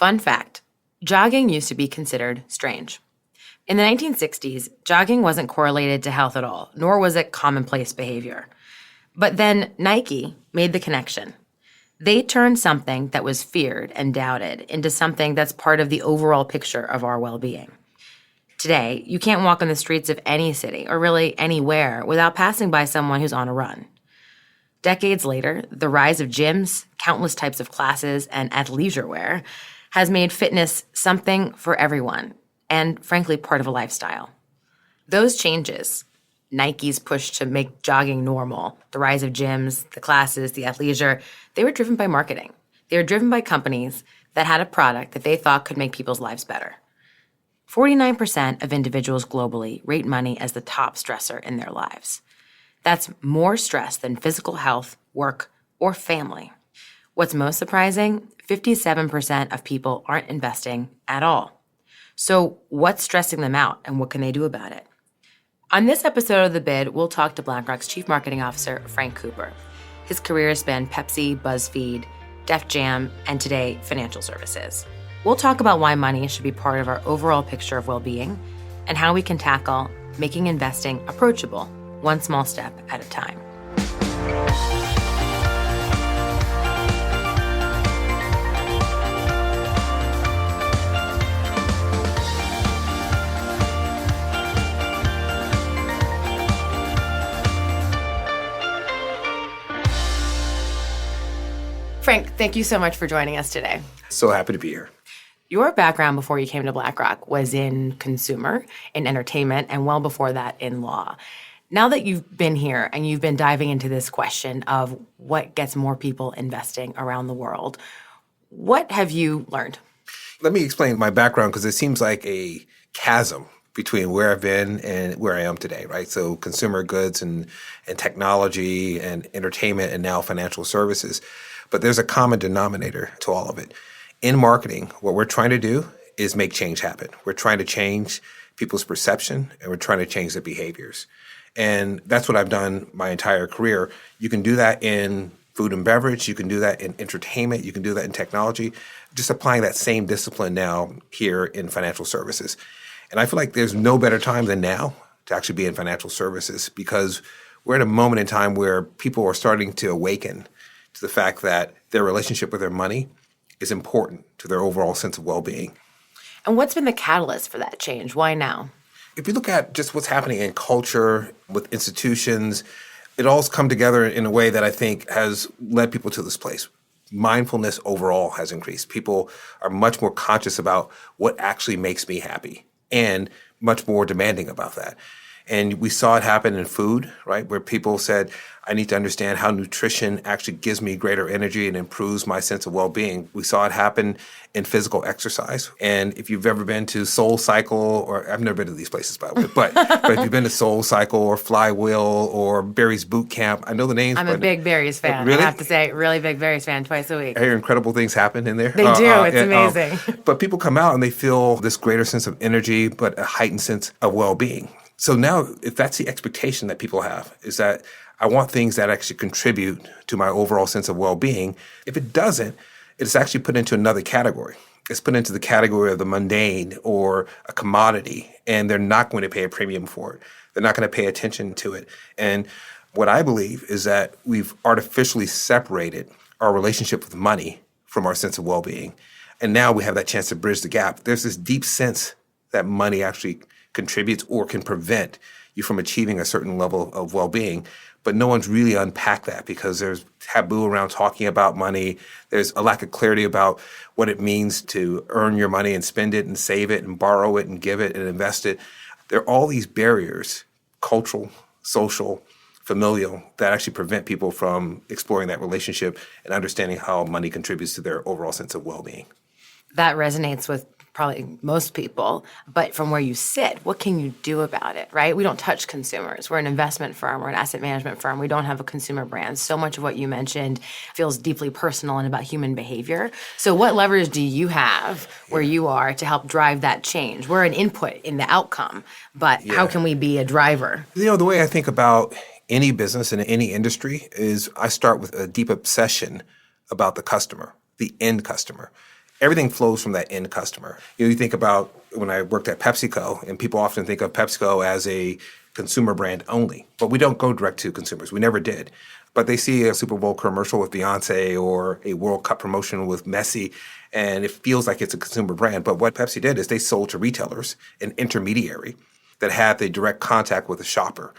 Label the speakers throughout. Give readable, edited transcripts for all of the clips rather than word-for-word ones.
Speaker 1: Fun fact, jogging used to be considered strange. In the 1960s, jogging wasn't correlated to health at all, nor was it commonplace behavior. But then Nike made the connection. They turned something that was feared and doubted into something that's part of the overall picture of our well-being. Today, you can't walk on the streets of any city, or really anywhere, without passing by someone who's on a run. Decades later, the rise of gyms, countless types of classes, and athleisure wear has made fitness something for everyone, and frankly, part of a lifestyle. Those changes, Nike's push to make jogging normal, the rise of gyms, the classes, the athleisure, they were driven by marketing. They were driven by companies that had a product that they thought could make people's lives better. 49% of individuals globally rate money as the top stressor in their lives. That's more stress than physical health, work, or family. What's most surprising, 57% of people aren't investing at all. So what's stressing them out, and what can they do about it? On this episode of The Bid, we'll talk to BlackRock's Chief Marketing Officer, Frank Cooper. His career spanned Pepsi, BuzzFeed, Def Jam, and today, financial services. We'll talk about why money should be part of our overall picture of well-being and how we can tackle making investing approachable, one small step at a time. Frank, thank you so much for joining us today.
Speaker 2: So happy to be here.
Speaker 1: Your background before you came to BlackRock was in consumer, in entertainment, and well before that in law. Now that you've been here and you've been diving into this question of what gets more people investing around the world, what have you learned?
Speaker 2: Let me explain my background because it seems like a chasm between where I've been and where I am today, right? So consumer goods and technology and entertainment and now financial services. But there's a common denominator to all of it. In marketing, what we're trying to do is make change happen. We're trying to change people's perception and we're trying to change their behaviors. And that's what I've done my entire career. You can do that in food and beverage. You can do that in entertainment. You can do that in technology. Just applying that same discipline now here in financial services. And I feel like there's no better time than now to actually be in financial services because we're at a moment in time where people are starting to awaken to the fact that their relationship with their money is important to their overall sense of well-being.
Speaker 1: And what's been the catalyst for that change? Why now?
Speaker 2: If you look at just what's happening in culture, with institutions, it all's come together in a way that I think has led people to this place. Mindfulness overall has increased. People are much more conscious about what actually makes me happy and much more demanding about that. And we saw it happen in food, right, where people said, I need to understand how nutrition actually gives me greater energy and improves my sense of well-being. We saw it happen in physical exercise. And if you've ever been to Soul Cycle, or I've never been to these places, by the way, but if you've been to Soul Cycle or Flywheel or Barry's Boot Camp, I know the names.
Speaker 1: I'm a big Barry's fan.
Speaker 2: Really?
Speaker 1: I have to say, really big Barry's fan twice a week.
Speaker 2: I hear incredible things happen in there.
Speaker 1: They do. It's amazing.
Speaker 2: But people come out and they feel this greater sense of energy, but a heightened sense of well-being. So now, if that's the expectation that people have, is that I want things that actually contribute to my overall sense of well-being. If it doesn't, it's actually put into another category. It's put into the category of the mundane or a commodity, and they're not going to pay a premium for it. They're not going to pay attention to it. And what I believe is that we've artificially separated our relationship with money from our sense of well-being. And now we have that chance to bridge the gap. There's this deep sense that money actually contributes or can prevent you from achieving a certain level of well-being. But no one's really unpacked that because there's taboo around talking about money. There's a lack of clarity about what it means to earn your money and spend it and save it and borrow it and give it and invest it. There are all these barriers, cultural, social, familial, that actually prevent people from exploring that relationship and understanding how money contributes to their overall sense of well-being.
Speaker 1: That resonates with probably most people, but from where you sit, what can you do about it, right? We don't touch consumers. We're an investment firm. We're an asset management firm. We don't have a consumer brand. So much of what you mentioned feels deeply personal and about human behavior. So what levers do you have where you are to help drive that change? We're an input in the outcome, but how can we be a driver?
Speaker 2: You know, the way I think about any business and any industry is I start with a deep obsession about the customer, the end customer. Everything flows from that end customer. You think about when I worked at PepsiCo, and people often think of PepsiCo as a consumer brand only, but we don't go direct to consumers. We never did. But they see a Super Bowl commercial with Beyonce or a World Cup promotion with Messi, and it feels like it's a consumer brand. But what Pepsi did is they sold to retailers, an intermediary that had the direct contact with the shopper.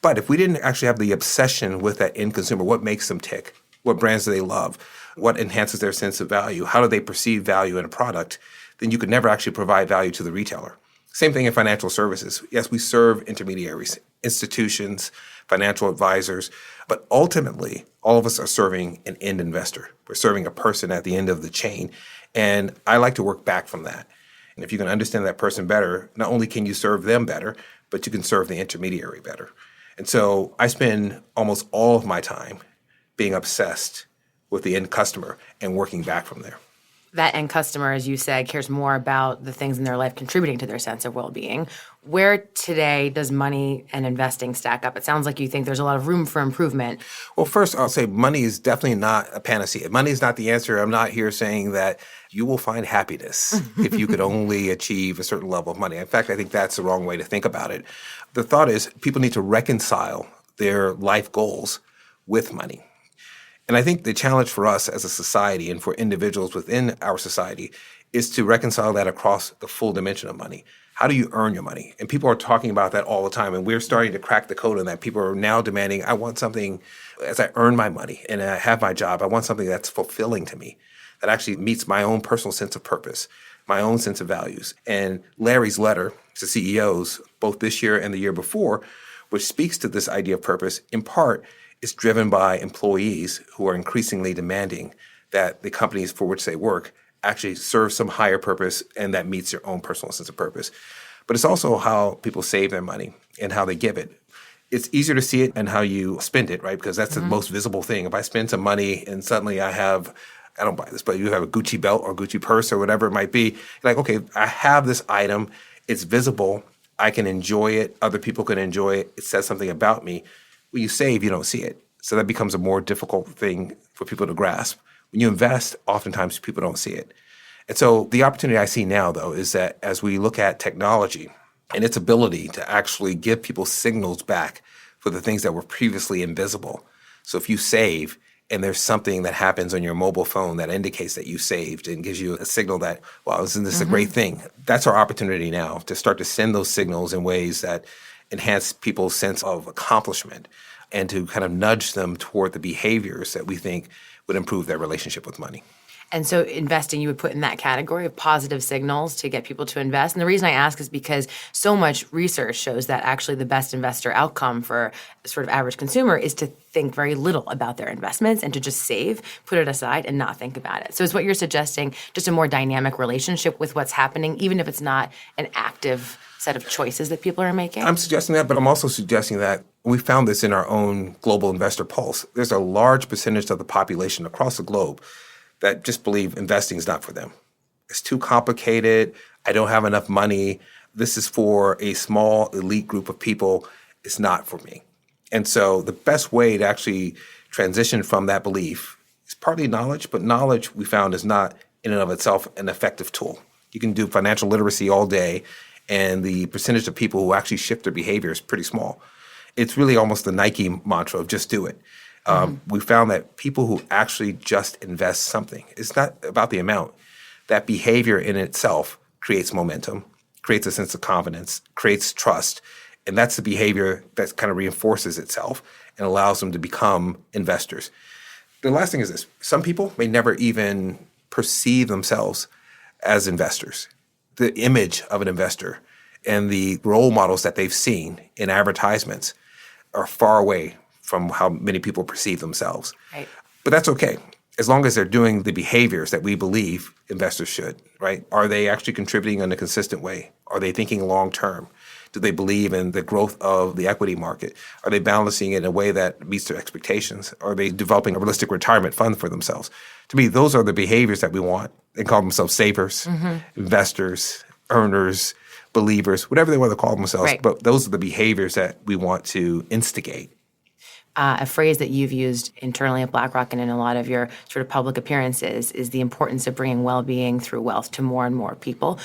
Speaker 2: But if we didn't actually have the obsession with that end consumer, what makes them tick? What brands do they love? What enhances their sense of value? How do they perceive value in a product? Then you could never actually provide value to the retailer. Same thing in financial services. Yes, we serve intermediaries, institutions, financial advisors, but ultimately, all of us are serving an end investor. We're serving a person at the end of the chain. And I like to work back from that. And if you can understand that person better, not only can you serve them better, but you can serve the intermediary better. And so I spend almost all of my time being obsessed with the end customer and working back from there.
Speaker 1: That end customer, as you said, cares more about the things in their life contributing to their sense of well-being. Where today does money and investing stack up? It sounds like you think there's a lot of room for improvement.
Speaker 2: Well, first, I'll say money is definitely not a panacea. Money is not the answer. I'm not here saying that you will find happiness if you could only achieve a certain level of money. In fact, I think that's the wrong way to think about it. The thought is people need to reconcile their life goals with money. And I think the challenge for us as a society and for individuals within our society is to reconcile that across the full dimension of money. How do you earn your money? And people are talking about that all the time. And we're starting to crack the code on that. People are now demanding, I want something, as I earn my money and I have my job, I want something that's fulfilling to me, that actually meets my own personal sense of purpose, my own sense of values. And Larry's letter to CEOs, both this year and the year before, which speaks to this idea of purpose, in part, is driven by employees who are increasingly demanding that the companies for which they work actually serve some higher purpose and that meets their own personal sense of purpose. But it's also how people save their money and how they give it. It's easier to see it in how you spend it, right? Because that's the most visible thing. If I spend some money and suddenly I don't buy this, but you have a Gucci belt or Gucci purse or whatever it might be, like, okay, I have this item, it's visible, I can enjoy it, other people can enjoy it, it says something about me. When you save, you don't see it. So that becomes a more difficult thing for people to grasp. When you invest, oftentimes people don't see it. And so the opportunity I see now, though, is that as we look at technology and its ability to actually give people signals back for the things that were previously invisible. So if you save and there's something that happens on your mobile phone that indicates that you saved and gives you a signal that, wow, isn't this a great thing? That's our opportunity now to start to send those signals in ways that enhance people's sense of accomplishment and to kind of nudge them toward the behaviors that we think would improve their relationship with money.
Speaker 1: And so investing, you would put in that category of positive signals to get people to invest. And the reason I ask is because so much research shows that actually the best investor outcome for the sort of average consumer is to think very little about their investments and to just save, put it aside, and not think about it. So is what you're suggesting just a more dynamic relationship with what's happening, even if it's not an active set of choices that people are making?
Speaker 2: I'm suggesting that, but I'm also suggesting that we found this in our own global investor pulse. There's a large percentage of the population across the globe that just believe investing is not for them. It's too complicated. I don't have enough money. This is for a small elite group of people. It's not for me. And so the best way to actually transition from that belief is partly knowledge, but knowledge we found is not in and of itself an effective tool. You can do financial literacy all day, and the percentage of people who actually shift their behavior is pretty small. It's really almost the Nike mantra of just do it. We found that people who actually just invest something, it's not about the amount. That behavior in itself creates momentum, creates a sense of confidence, creates trust. And that's the behavior that kind of reinforces itself and allows them to become investors. The last thing is this. Some people may never even perceive themselves as investors. The image of an investor and the role models that they've seen in advertisements are far away from how many people perceive themselves.
Speaker 1: Right.
Speaker 2: But that's okay, as long as they're doing the behaviors that we believe investors should, right? Are they actually contributing in a consistent way? Are they thinking long term? Do they believe in the growth of the equity market? Are they balancing it in a way that meets their expectations? Are they developing a realistic retirement fund for themselves? To me, those are the behaviors that we want. They call themselves savers, investors, earners, believers, whatever they want to call themselves.
Speaker 1: Right.
Speaker 2: But those are the behaviors that we want to instigate.
Speaker 1: A phrase that you've used internally at BlackRock and in a lot of your sort of public appearances is the importance of bringing well-being through wealth to more and more people.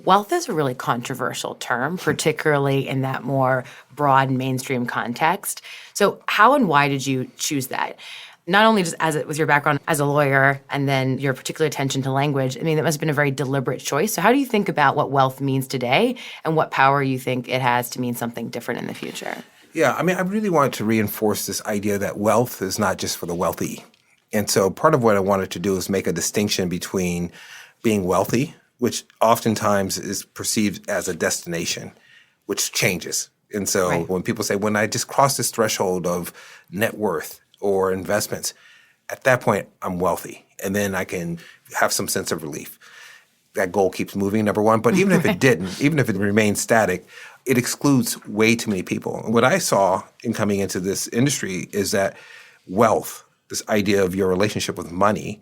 Speaker 1: Wealth is a really controversial term, particularly in that more broad mainstream context. So how and why did you choose that? Not only just as it was your background as a lawyer and then your particular attention to language, I mean, that must have been a very deliberate choice. So how do you think about what wealth means today and what power you think it has to mean something different in the future?
Speaker 2: Yeah, I mean, I really wanted to reinforce this idea that wealth is not just for the wealthy. And so part of what I wanted to do is make a distinction between being wealthy, which oftentimes is perceived as a destination, which changes. And so
Speaker 1: Right.
Speaker 2: when people say, when I just cross this threshold of net worth or investments, at that point, I'm wealthy. And then I can have some sense of relief. That goal keeps moving, number one. But even if it didn't, even if it remained static, it excludes way too many people. And what I saw in coming into this industry is that wealth, this idea of your relationship with money,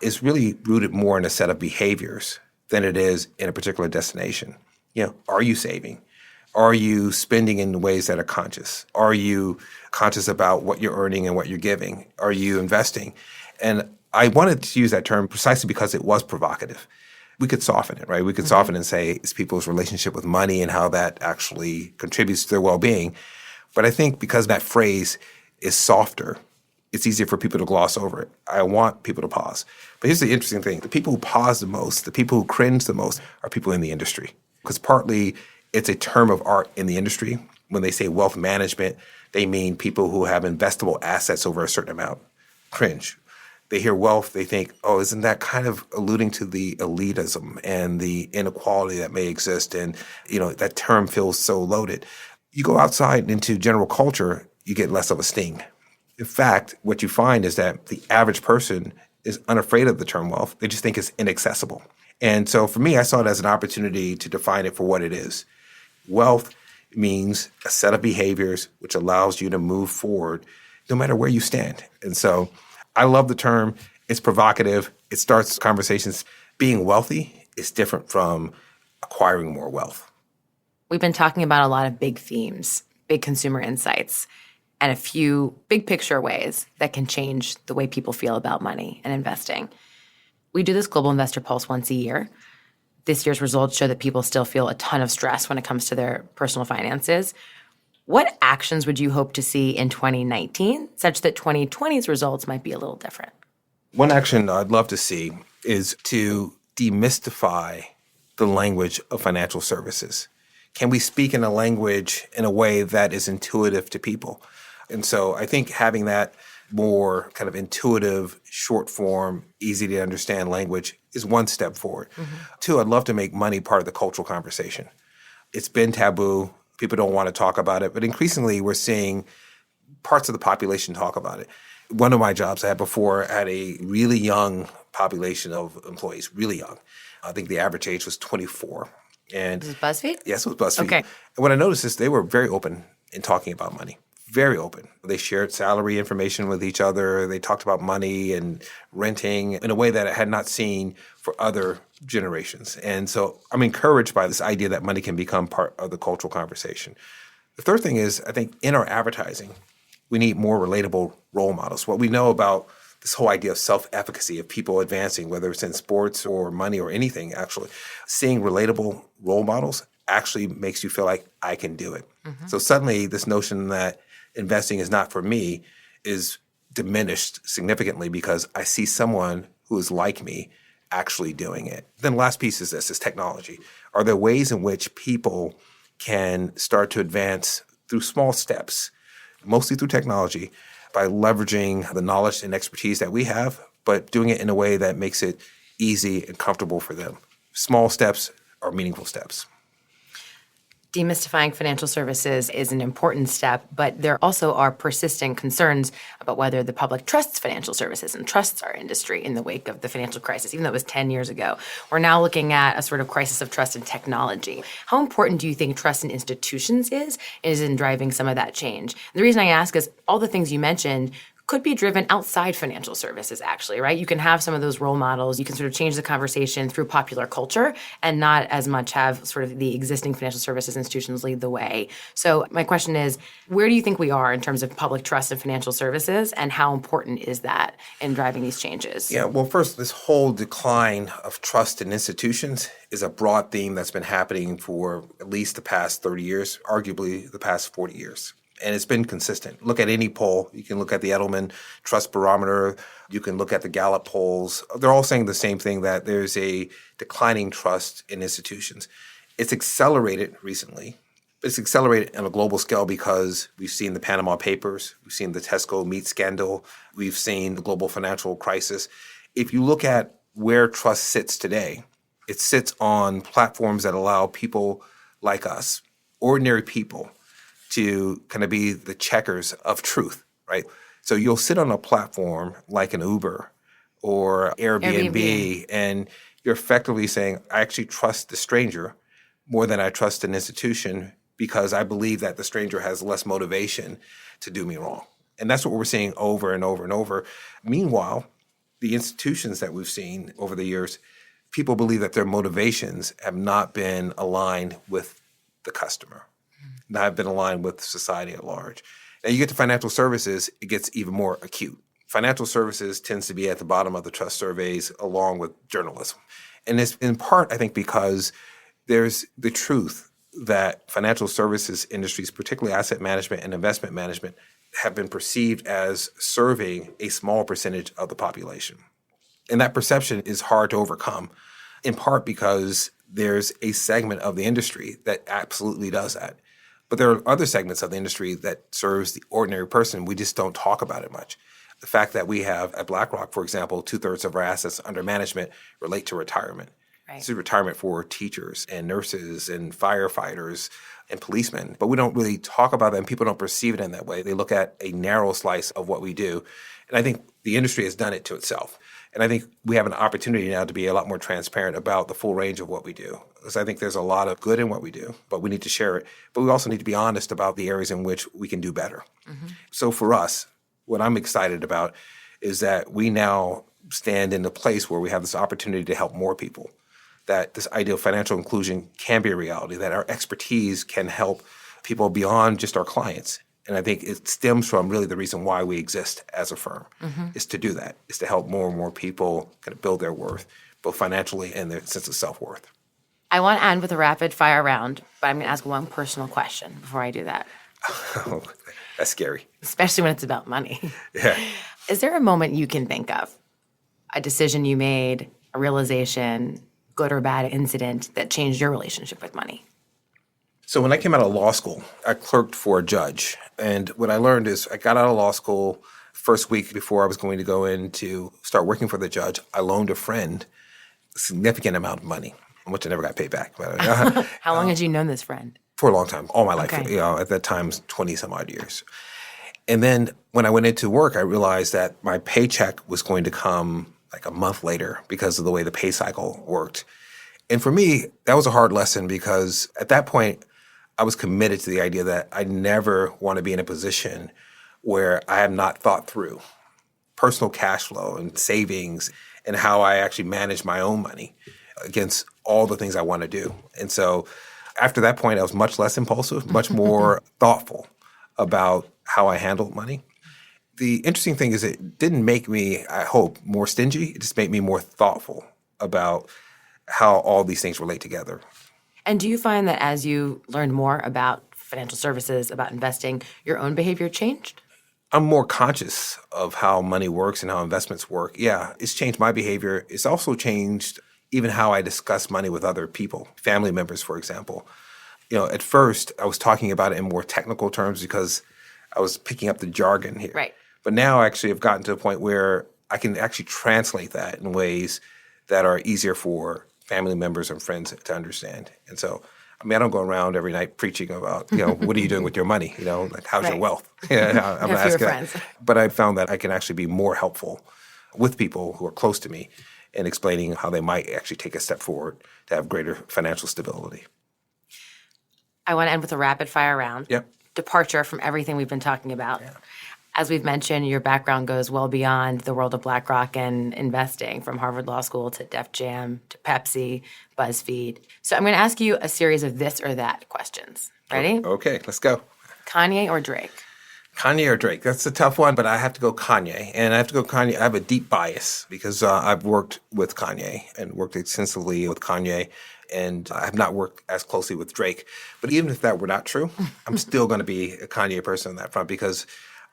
Speaker 2: is really rooted more in a set of behaviors than it is in a particular destination. You know, are you saving? Are you spending in ways that are conscious? Are you conscious about what you're earning and what you're giving? Are you investing? And I wanted to use that term precisely because it was provocative. We could soften it, right? We could soften and say it's people's relationship with money and how that actually contributes to their well-being. But I think because that phrase is softer, it's easier for people to gloss over it. I want people to pause. But here's the interesting thing. The people who pause the most, the people who cringe the most are people in the industry. Because partly it's a term of art in the industry. When they say wealth management, they mean people who have investable assets over a certain amount. Cringe. They hear wealth, they think, oh, isn't that kind of alluding to the elitism and the inequality that may exist? And, you know, that term feels so loaded. You go outside into general culture, you get less of a sting. In fact, what you find is that the average person is unafraid of the term wealth. They just think it's inaccessible. And so for me, I saw it as an opportunity to define it for what it is. Wealth means a set of behaviors which allows you to move forward no matter where you stand. And so I love the term. It's provocative. It starts conversations. Being wealthy is different from acquiring more wealth.
Speaker 1: We've been talking about a lot of big themes, big consumer insights, and a few big picture ways that can change the way people feel about money and investing. We do this Global Investor Pulse once a year. This year's results show that people still feel a ton of stress when it comes to their personal finances. What actions would you hope to see in 2019 such that 2020's results might be a little different?
Speaker 2: One action I'd love to see is to demystify the language of financial services. Can we speak in a language in a way that is intuitive to people? And so I think having that more kind of intuitive, short form, easy to understand language is one step forward. Two, I'd love to make money part of the cultural conversation. It's been taboo. People don't want to talk about it, but increasingly we're seeing parts of the population talk about it. One of my jobs I had before had a really young population of employees, really young. I think the average age was 24. And
Speaker 1: Is it BuzzFeed?
Speaker 2: yes, it was BuzzFeed.
Speaker 1: Okay.
Speaker 2: And what I noticed is they were very open in talking about money, very open. They shared salary information with each other. They talked about money and renting in a way that I had not seen for other generations. And so I'm encouraged by this idea that money can become part of the cultural conversation. The third thing is, I think in our advertising, we need more relatable role models. What we know about this whole idea of self-efficacy, of people advancing, whether it's in sports or money or anything, actually, seeing relatable role models actually makes you feel like I can do it. So suddenly this notion that investing is not for me is diminished significantly because I see someone who is like me actually doing it. Then the last piece is this, is technology. Are there ways in which people can start to advance through small steps, mostly through technology, by leveraging the knowledge and expertise that we have, but doing it in a way that makes it easy and comfortable for them? Small steps are meaningful steps.
Speaker 1: Demystifying financial services is an important step, but there also are persistent concerns about whether the public trusts financial services and trusts our industry in the wake of the financial crisis, even though it was 10 years ago. We're now looking at a sort of crisis of trust in technology. How important do you think trust in institutions is in driving some of that change? And the reason I ask is all the things you mentioned could be driven outside financial services, actually, right? You can have some of those role models. You can sort of change the conversation through popular culture and not as much have sort of the existing financial services institutions lead the way. So my question is, where do you think we are in terms of public trust in financial services, and how important is that in driving these changes?
Speaker 2: Yeah, well, first, this whole decline of trust in institutions is a broad theme that's been happening for at least the past 30 years, arguably the past 40 years. And it's been consistent. Look at any poll. You can look at the Edelman Trust Barometer. You can look at the Gallup polls. They're all saying the same thing, that there's a declining trust in institutions. It's accelerated recently. It's accelerated on a global scale because we've seen the Panama Papers. We've seen the Tesco meat scandal. We've seen the global financial crisis. If you look at where trust sits today, it sits on platforms that allow people like us, ordinary people, to kind of be the checkers of truth, right? So you'll sit on a platform like an Uber or Airbnb, and you're effectively saying, I actually trust the stranger more than I trust an institution because I believe that the stranger has less motivation to do me wrong. And that's what we're seeing over and over and over. Meanwhile, the institutions that we've seen over the years, people believe that their motivations have not been aligned with the customer, not been aligned with society at large. Now you get to financial services, it gets even more acute. Financial services tends to be at the bottom of the trust surveys along with journalism. And it's in part, I think, because there's the truth that financial services industries, particularly asset management and investment management, have been perceived as serving a small percentage of the population. And that perception is hard to overcome, in part because there's a segment of the industry that absolutely does that. But there are other segments of the industry that serves the ordinary person. We just don't talk about it much. The fact that we have at BlackRock, for example, 2/3 of our assets under management relate to retirement. Right. It's retirement for teachers and nurses and firefighters and policemen. But we don't really talk about that, and people don't perceive it in that way. They look at a narrow slice of what we do. And I think the industry has done it to itself. And I think we have an opportunity now to be a lot more transparent about the full range of what we do. Because I think there's a lot of good in what we do, but we need to share it. But we also need to be honest about the areas in which we can do better. Mm-hmm. So for us, what I'm excited about is that we now stand in a place where we have this opportunity to help more people, that this idea of financial inclusion can be a reality, that our expertise can help people beyond just our clients. And I think it stems from really the reason why we exist as a firm, is to do that, is to help more and more people kind of build their worth, both financially and their sense of self-worth.
Speaker 1: I want to end with a rapid fire round, but I'm going to ask one personal question before I do that.
Speaker 2: Oh, that's scary.
Speaker 1: Especially when it's about money.
Speaker 2: Yeah.
Speaker 1: Is there a moment you can think of, a decision you made, a realization, good or bad incident that changed your relationship with money?
Speaker 2: So when I came out of law school, I clerked for a judge. And what I learned is I got out of law school first week before I was going to go in to start working for the judge. I loaned a friend a significant amount of money, which I never got paid back.
Speaker 1: How long had you known this friend?
Speaker 2: For a long time, all my life.
Speaker 1: Okay.
Speaker 2: At that time, 20 some odd years. And then when I went into work, I realized that my paycheck was going to come like a month later because of the way the pay cycle worked. And for me, that was a hard lesson because at that point, I was committed to the idea that I never want to be in a position where I have not thought through personal cash flow and savings and how I actually manage my own money against all the things I want to do. And so after that point, I was much less impulsive, much more thoughtful about how I handled money. The interesting thing is it didn't make me, I hope, more stingy. It just made me more thoughtful about how all these things relate together.
Speaker 1: And do you find that as you learned more about financial services, about investing, your own behavior changed?
Speaker 2: I'm more conscious of how money works and how investments work. Yeah, it's changed my behavior. It's also changed even how I discuss money with other people, family members, for example. At first, I was talking about it in more technical terms because I was picking up the jargon here.
Speaker 1: Right.
Speaker 2: But now actually I've gotten to a point where I can actually translate that in ways that are easier for family members and friends to understand. And so, I don't go around every night preaching about, what are you doing with your money? Like, how's your wealth? I'm not asking that. But I found that I can actually be more helpful with people who are close to me in explaining how they might actually take a step forward to have greater financial stability.
Speaker 1: I want to end with a rapid fire round.
Speaker 2: Yep.
Speaker 1: Departure from everything we've been talking about. Yeah. As we've mentioned, your background goes well beyond the world of BlackRock and investing, from Harvard Law School to Def Jam to Pepsi, BuzzFeed. So I'm going to ask you a series of this or that questions. Ready?
Speaker 2: Okay, let's go.
Speaker 1: Kanye or Drake?
Speaker 2: Kanye or Drake? That's a tough one, but I have to go Kanye. And I have to go Kanye. I have a deep bias because I've worked with Kanye and worked extensively with Kanye. And I have not worked as closely with Drake. But even if that were not true, I'm still going to be a Kanye person on that front because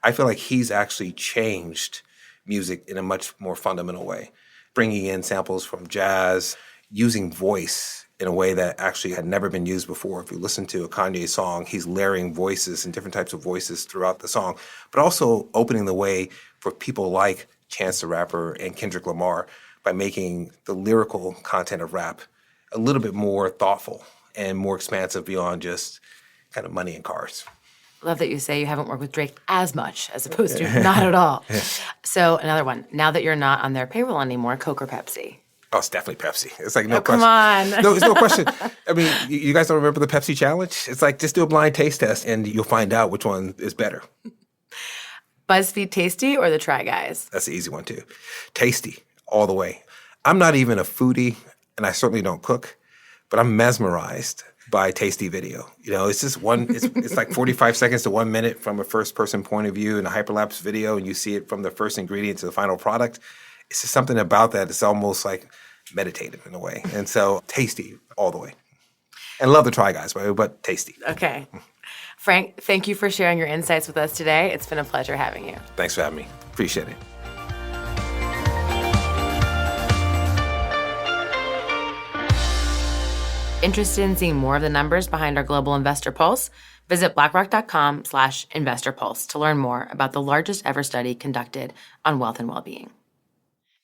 Speaker 2: I feel like he's actually changed music in a much more fundamental way, bringing in samples from jazz, using voice in a way that actually had never been used before. If you listen to a Kanye song, he's layering voices and different types of voices throughout the song, but also opening the way for people like Chance the Rapper and Kendrick Lamar by making the lyrical content of rap a little bit more thoughtful and more expansive beyond just kind of money and cars.
Speaker 1: Love that you say you haven't worked with Drake as much as opposed to not at all. So another one. Now that you're not on their payroll anymore, Coke or Pepsi?
Speaker 2: Oh, it's definitely Pepsi. It's like no
Speaker 1: Oh,
Speaker 2: question.
Speaker 1: come on.
Speaker 2: No, it's no question. I mean, you guys don't remember the Pepsi challenge? It's like just do a blind taste test and you'll find out which one is better.
Speaker 1: BuzzFeed Tasty or the Try Guys?
Speaker 2: That's the easy one too. Tasty all the way. I'm not even a foodie and I certainly don't cook, but I'm mesmerized by Tasty video. You know, it's just it's like 45 seconds to 1 minute from a first person point of view in a hyperlapse video, and you see it from the first ingredient to the final product. It's just something about that. It's almost like meditative in a way. And so Tasty all the way. And love the Try Guys, by the way, but Tasty.
Speaker 1: Okay. Frank, thank you for sharing your insights with us today. It's been a pleasure having you.
Speaker 2: Thanks for having me. Appreciate it.
Speaker 1: Interested in seeing more of the numbers behind our Global Investor Pulse? Visit blackrock.com/investor pulse to learn more about the largest ever study conducted on wealth and well-being.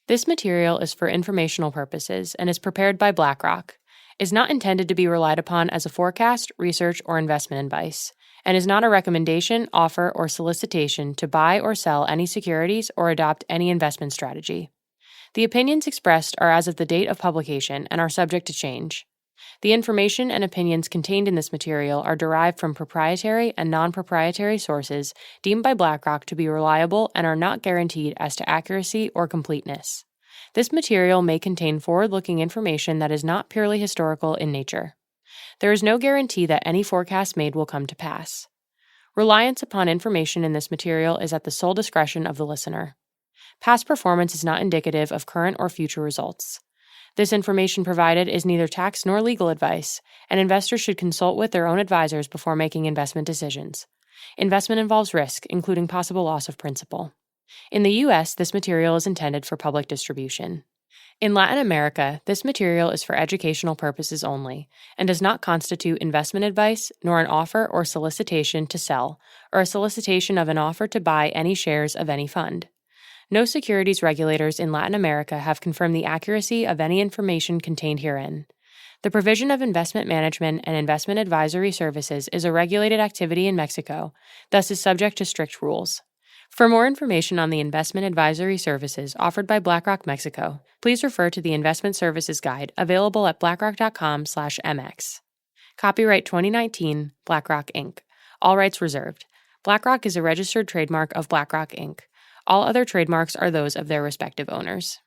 Speaker 3: This material is for informational purposes and is prepared by BlackRock, is not intended to be relied upon as a forecast, research, or investment advice, and is not a recommendation, offer, or solicitation to buy or sell any securities or adopt any investment strategy. The opinions expressed are as of the date of publication and are subject to change. The information and opinions contained in this material are derived from proprietary and nonproprietary sources deemed by BlackRock to be reliable and are not guaranteed as to accuracy or completeness. This material may contain forward-looking information that is not purely historical in nature. There is no guarantee that any forecast made will come to pass. Reliance upon information in this material is at the sole discretion of the listener. Past performance is not indicative of current or future results. This information provided is neither tax nor legal advice, and investors should consult with their own advisors before making investment decisions. Investment involves risk, including possible loss of principal. In the U.S., this material is intended for public distribution. In Latin America, this material is for educational purposes only and does not constitute investment advice, nor an offer or solicitation to sell, or a solicitation of an offer to buy any shares of any fund. No securities regulators in Latin America have confirmed the accuracy of any information contained herein. The provision of investment management and investment advisory services is a regulated activity in Mexico, thus is subject to strict rules. For more information on the investment advisory services offered by BlackRock Mexico, please refer to the Investment Services Guide available at blackrock.com/mx. Copyright 2019, BlackRock, Inc. All rights reserved. BlackRock is a registered trademark of BlackRock, Inc. All other trademarks are those of their respective owners.